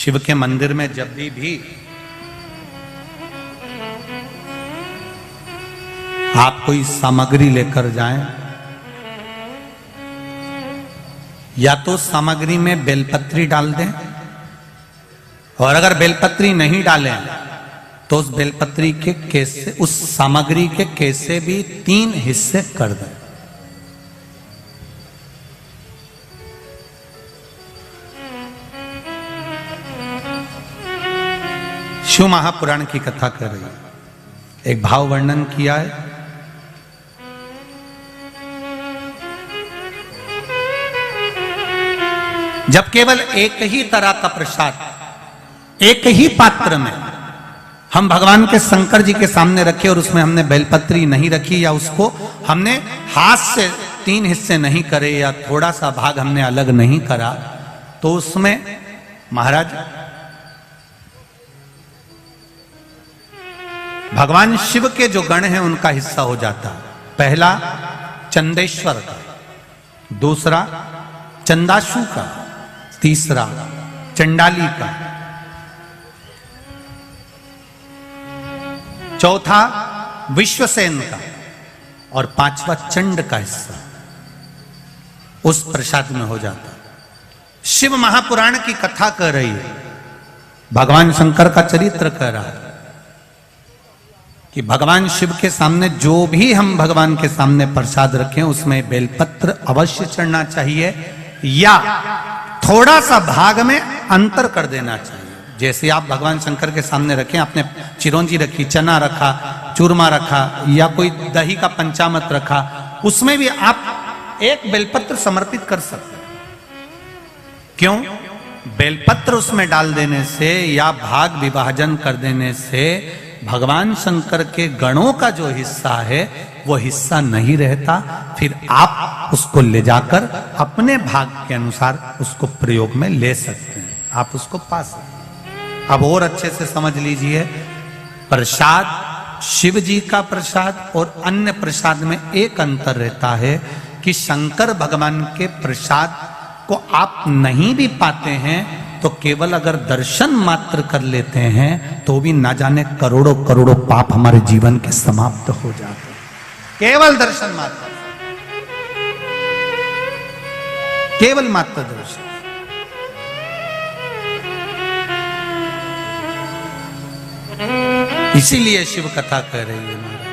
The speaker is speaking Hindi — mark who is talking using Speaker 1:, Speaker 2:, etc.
Speaker 1: शिव के मंदिर में जब भी आप कोई सामग्री लेकर जाएं, या तो सामग्री में बेलपत्री डाल दें, और अगर बेलपत्री नहीं डालें तो उस बेलपत्री के केसे, उस सामग्री के केसे भी 3 हिस्से कर दें। शिव महापुराण की कथा कर रही है, एक भाव वर्णन किया है। जब केवल एक ही तरह का प्रसाद एक ही पात्र में हम भगवान के शंकर जी के सामने रखे और उसमें हमने बेलपत्री नहीं रखी, या उसको हमने हाथ से 3 हिस्से नहीं करे, या थोड़ा सा भाग हमने अलग नहीं करा, तो उसमें महाराज भगवान शिव के जो गण हैं उनका हिस्सा हो जाता। पहला चंदेश्वर का, दूसरा चंदाशु का, तीसरा चंडाली का, चौथा विश्वसेन का, और 5वां चंड का हिस्सा उस प्रसाद में हो जाता। शिव महापुराण की कथा कर रही है, भगवान शंकर का चरित्र कह रहा है कि भगवान शिव के सामने जो भी हम भगवान के सामने प्रसाद रखें उसमें बेलपत्र अवश्य चढ़ना चाहिए, या थोड़ा सा भाग में अंतर कर देना चाहिए। जैसे आप भगवान शंकर के सामने रखें, आपने चिरौंजी रखी, चना रखा, चूरमा रखा, या कोई दही का पंचामृत रखा, उसमें भी आप एक बेलपत्र समर्पित कर सकते हैं। क्यों? बेलपत्र उसमें डाल देने से या भाग विभाजन कर देने से भगवान शंकर के गणों का जो हिस्सा है वो हिस्सा नहीं रहता, फिर आप उसको ले जाकर अपने भाग के अनुसार उसको प्रयोग में ले सकते हैं, आप उसको पा सकते हैं। अब और अच्छे से समझ लीजिए, प्रसाद शिव जी का प्रसाद और अन्य प्रसाद में एक अंतर रहता है कि शंकर भगवान के प्रसाद को आप नहीं भी पाते हैं तो केवल अगर दर्शन मात्र कर लेते हैं तो भी ना जाने करोड़ों करोड़ों पाप हमारे जीवन के समाप्त हो जाते हैं, केवल दर्शन मात्र, केवल मात्र दर्शन। इसीलिए शिव कथा कह रही है महाराज।